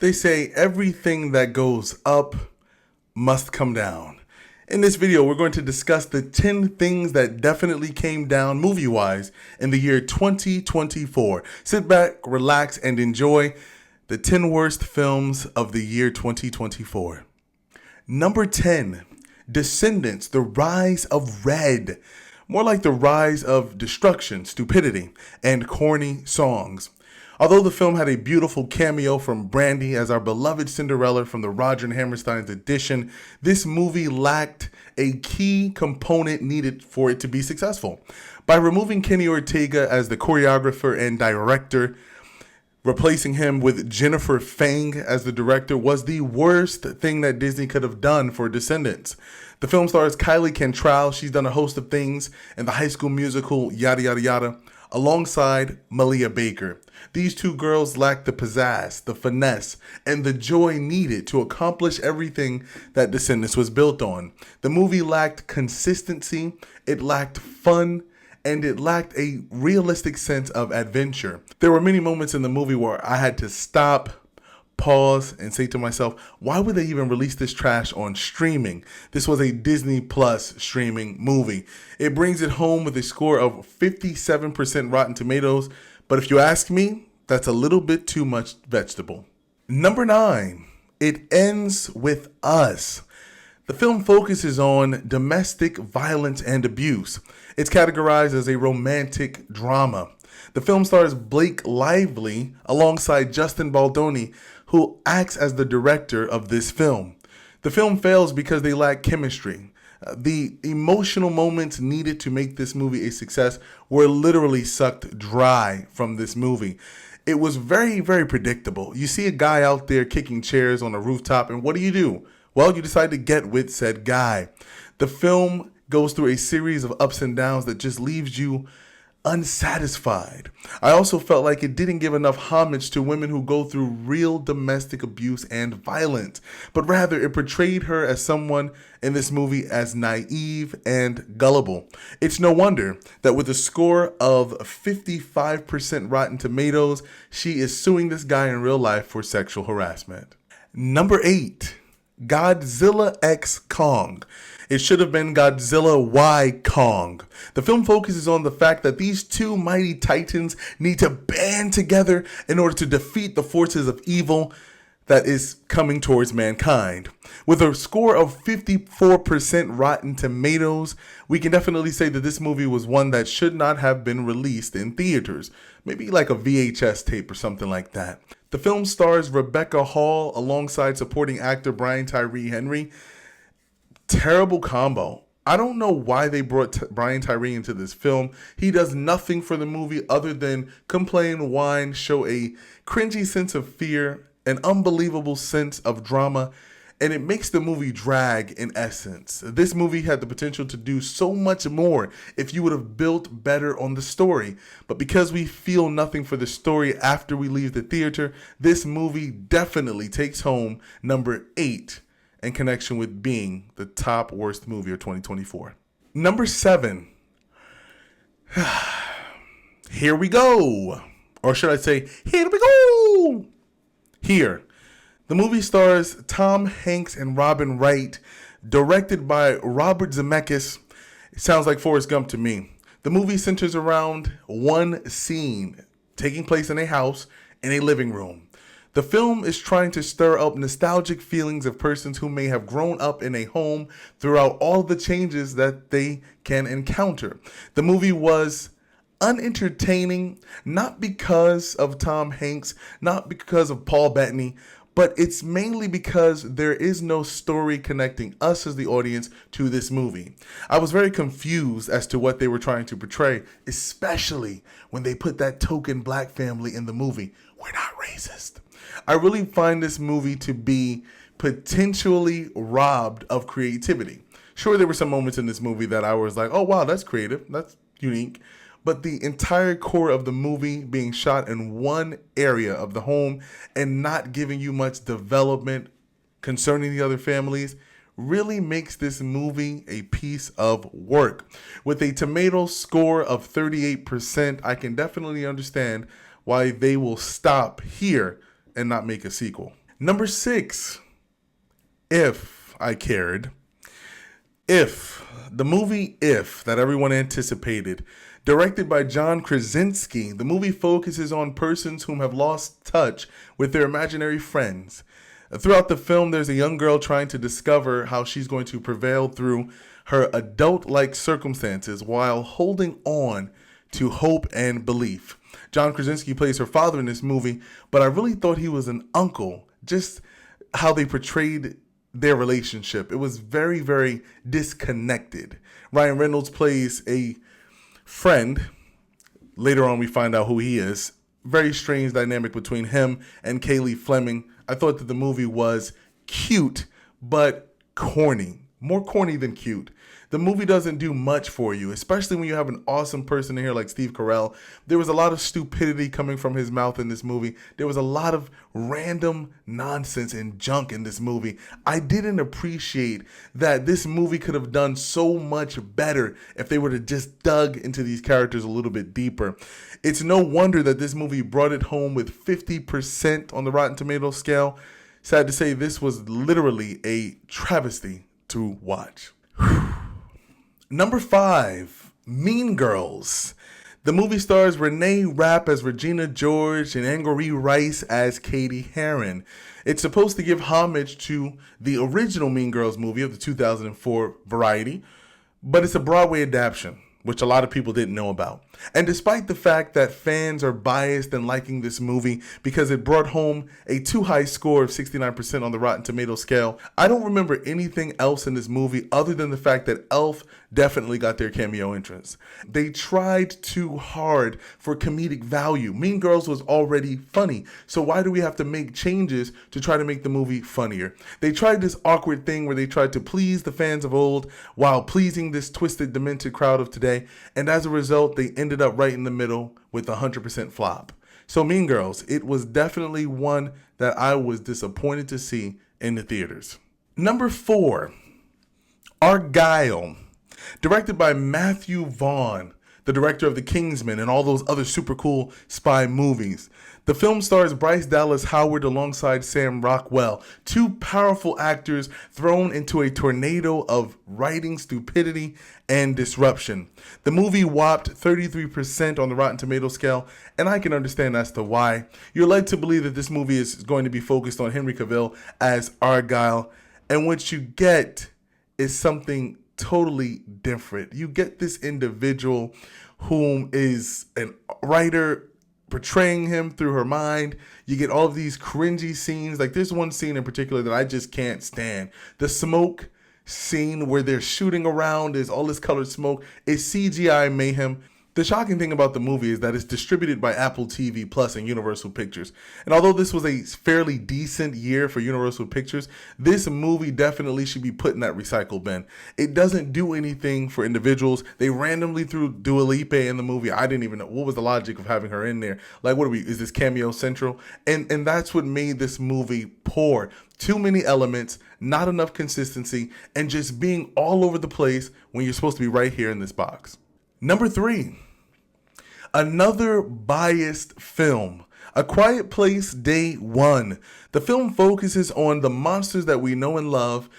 They say everything that goes up must come down. In this video, we're going to discuss the 10 things that definitely came down movie-wise in the year 2024. Sit back, relax, and enjoy the 10 worst films of the year 2024. Number 10, Descendants, The Rise of R.E.D. More like the rise of destruction, stupidity, and corny songs. Although the film had a beautiful cameo from Brandy as our beloved Cinderella from the Roger and Hammerstein's edition, this movie lacked a key component needed for it to be successful. By removing Kenny Ortega as the choreographer and director, replacing him with Jennifer Fang as the director was the worst thing that Disney could have done for Descendants. The film stars Kylie Cantrell. She's done a host of things in the High School Musical, yada yada yada, alongside Malia Baker. These two girls lack the pizzazz, the finesse, and the joy needed to accomplish everything that Descendants was built on. The movie lacked consistency, it lacked fun, and it lacked a realistic sense of adventure. There were many moments in the movie where I had to stop, pause, and say to myself, why would they even release this trash on streaming? This was a Disney Plus streaming movie. It brings it home with a score of 57% Rotten Tomatoes, but if you ask me, that's a little bit too much vegetable. Number 9, It Ends With Us. The film focuses on domestic violence and abuse. It's categorized as a romantic drama. The film stars Blake Lively alongside Justin Baldoni, who acts as the director of this film. The film fails because they lack chemistry. The emotional moments needed to make this movie a success were literally sucked dry from this movie. It was very, very predictable. You see a guy out there kicking chairs on a rooftop, and what do? Well, you decide to get with said guy. The film goes through a series of ups and downs that just leaves you unsatisfied. I also felt like it didn't give enough homage to women who go through real domestic abuse and violence, but rather it portrayed her as someone in this movie as naive and gullible. It's no wonder that with a score of 55% Rotten Tomatoes, she is suing this guy in real life for sexual harassment. Number 8, Godzilla X Kong. It should have been Godzilla Y Kong. The film focuses on the fact that these two mighty titans need to band together in order to defeat the forces of evil that is coming towards mankind. With a score of 54% Rotten Tomatoes, we can definitely say that this movie was one that should not have been released in theaters. Maybe like a VHS tape or something like that. The film stars Rebecca Hall alongside supporting actor Brian Tyree Henry. Terrible combo. I don't know why they brought Brian Tyree into this film. He does nothing for the movie other than complain, whine, show a cringy sense of fear, an unbelievable sense of drama, and it makes the movie drag in essence. This movie had the potential to do so much more if you would have built better on the story. But because we feel nothing for the story after we leave the theater, this movie definitely takes home number 8 in connection with being the top worst movie of 2024. Number 7. Here we go. Or should I say, here we go. Here. The movie stars Tom Hanks and Robin Wright, directed by Robert Zemeckis. It sounds like Forrest Gump to me. The movie centers around one scene taking place in a house in a living room. The film is trying to stir up nostalgic feelings of persons who may have grown up in a home throughout all the changes that they can encounter. The movie was unentertaining, not because of Tom Hanks, not because of Paul Bettany, but it's mainly because there is no story connecting us as the audience to this movie. I was very confused as to what they were trying to portray, especially when they put that token black family in the movie. We're not racist. I really find this movie to be potentially robbed of creativity. Sure, there were some moments in this movie that I was like, oh wow, that's creative, that's unique. But the entire core of the movie being shot in one area of the home and not giving you much development concerning the other families really makes this movie a piece of work. With a tomato score of 38%, I can definitely understand why they will stop here and not make a sequel. Number 6, If I Cared. If, the movie If that everyone anticipated, directed by John Krasinski, the movie focuses on persons whom have lost touch with their imaginary friends. Throughout the film, there's a young girl trying to discover how she's going to prevail through her adult-like circumstances while holding on to hope and belief. John Krasinski plays her father in this movie, but I really thought he was an uncle. Just how they portrayed their relationship. It was very, very disconnected. Ryan Reynolds plays a friend. Later on, we find out who he is. Very strange dynamic between him and Kaylee Fleming. I thought that the movie was cute, but corny. More corny than cute. The movie doesn't do much for you, especially when you have an awesome person in here like Steve Carell. There was a lot of stupidity coming from his mouth in this movie. There was a lot of random nonsense and junk in this movie. I didn't appreciate that this movie could have done so much better if they would have just dug into these characters a little bit deeper. It's no wonder that this movie brought it home with 50% on the Rotten Tomatoes scale. Sad to say, this was literally a travesty to watch. Number 5, Mean Girls. The movie stars Renee Rapp as Regina George and Angourie Rice as Katie Heron. It's supposed to give homage to the original Mean Girls movie of the 2004 Variety, but it's a Broadway adaptation, which a lot of people didn't know about. And despite the fact that fans are biased in liking this movie because it brought home a too high score of 69% on the Rotten Tomatoes scale, I don't remember anything else in this movie other than the fact that Elf definitely got their cameo entrance. They tried too hard for comedic value. Mean Girls was already funny, so why do we have to make changes to try to make the movie funnier? They tried this awkward thing where they tried to please the fans of old while pleasing this twisted, demented crowd of today, and as a result, they ended up right in the middle with 100% flop. So Mean Girls, it was definitely one that I was disappointed to see in the theaters. Number 4, Argylle. Directed by Matthew Vaughn, the director of The Kingsman and all those other super cool spy movies. The film stars Bryce Dallas Howard alongside Sam Rockwell, two powerful actors thrown into a tornado of writing stupidity and disruption. The movie whopped 33% on the Rotten Tomatoes scale, and I can understand as to why. You're led to believe that this movie is going to be focused on Henry Cavill as Argylle, and what you get is something totally different. You get this individual whom is a writer portraying him through her mind. You get all of these cringy scenes. Like there's one scene in particular that I just can't stand. The smoke scene where they're shooting around, there's all this colored smoke. It's CGI mayhem. The shocking thing about the movie is that it's distributed by Apple TV Plus and Universal Pictures. And although this was a fairly decent year for Universal Pictures, this movie definitely should be put in that recycle bin. It doesn't do anything for individuals. They randomly threw Dua Lipa in the movie. I didn't even know. What was the logic of having her in there? Like, what are we? Is this cameo central? And that's what made this movie poor. Too many elements, not enough consistency, and just being all over the place when you're supposed to be right here in this box. Number 3, another biased film, A Quiet Place Day One. The film focuses on the monsters that we know and love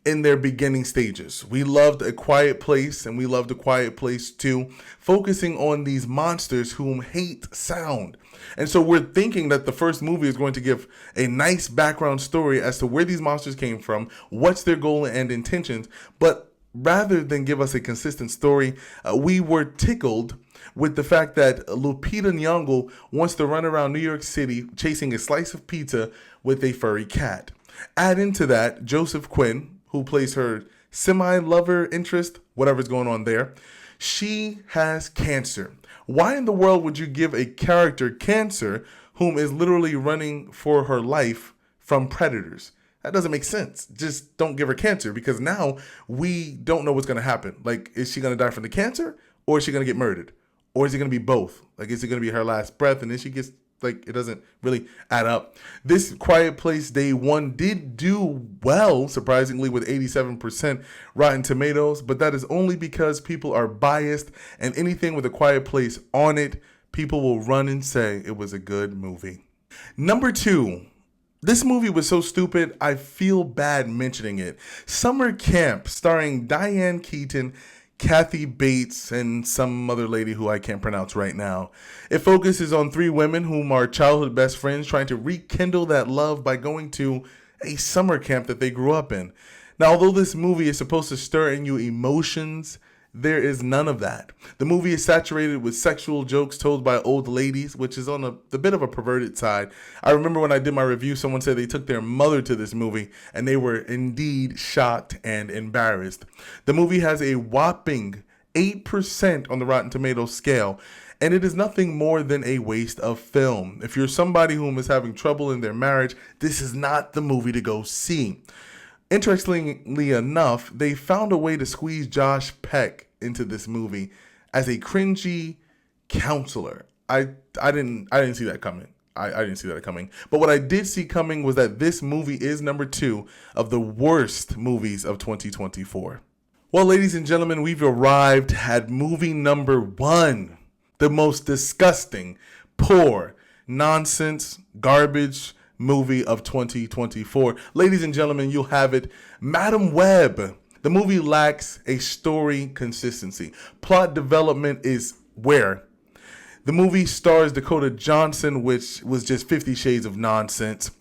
in their beginning stages. We loved A Quiet Place and we loved A Quiet Place 2, focusing on these monsters whom hate sound. And so we're thinking that the first movie is going to give a nice background story as to where these monsters came from, what's their goal and intentions, but rather than give us a consistent story, we were tickled with the fact that Lupita Nyong'o wants to run around New York City chasing a slice of pizza with a furry cat. Add into that Joseph Quinn, who plays her semi-lover interest, whatever's going on there. She has cancer. Why in the world would you give a character cancer whom is literally running for her life from predators? That doesn't make sense. Just don't give her cancer, because now we don't know what's going to happen. Like, is she going to die from the cancer, or is she going to get murdered? Or is it going to be both? Like, is it going to be her last breath and then she gets, like, it doesn't really add up. This Quiet Place Day One did do well, surprisingly, with 87% Rotten Tomatoes, but that is only because people are biased, and anything with A Quiet Place on it, people will run and say it was a good movie. Number 2, This movie was so stupid, I feel bad mentioning it. Summer Camp, starring Diane Keaton, Kathy Bates, and some other lady who I can't pronounce right now. It focuses on three women whom are childhood best friends trying to rekindle that love by going to a summer camp that they grew up in. Now, although this movie is supposed to stir in you emotions, there is none of that. The movie is saturated with sexual jokes told by old ladies, which is on the bit of a perverted side. I remember when I did my review, someone said they took their mother to this movie, and they were indeed shocked and embarrassed. The movie has a whopping 8% on the Rotten Tomatoes scale, and it is nothing more than a waste of film. If you're somebody who is having trouble in their marriage, this is not the movie to go see. Interestingly enough, they found a way to squeeze Josh Peck into this movie as a cringy counselor. I didn't see that coming. I didn't see that coming. But what I did see coming was that this movie is number 2 of the worst movies of 2024. Well, ladies and gentlemen, we've arrived at movie number 1. The most disgusting, poor, nonsense, garbage movie of 2024. Ladies and gentlemen, you'll have it. Madam Web. The movie lacks a story consistency. Plot development is where. The movie stars Dakota Johnson, which was just 50 Shades of nonsense.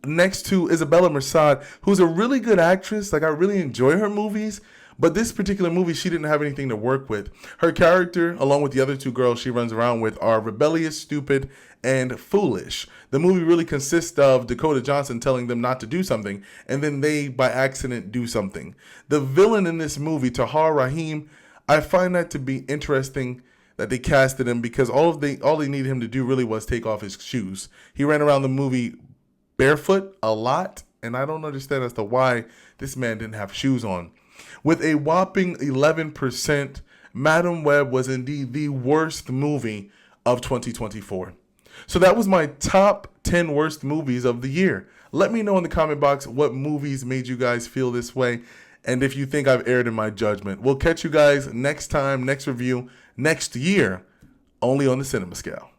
Next to Isabella Merced, who's a really good actress. Like, I really enjoy her movies. But this particular movie, she didn't have anything to work with. Her character, along with the other 2 girls she runs around with, are rebellious, stupid, and foolish. The movie really consists of Dakota Johnson telling them not to do something, and then they, by accident, do something. The villain in this movie, Tahar Rahim, I find that to be interesting that they casted him because all they needed him to do really was take off his shoes. He ran around the movie barefoot a lot, and I don't understand as to why this man didn't have shoes on. With a whopping 11%, Madam Web was indeed the worst movie of 2024. So that was my top 10 worst movies of the year. Let me know in the comment box what movies made you guys feel this way, and if you think I've erred in my judgment. We'll catch you guys next time, next review, next year, only on the Cinema Scale.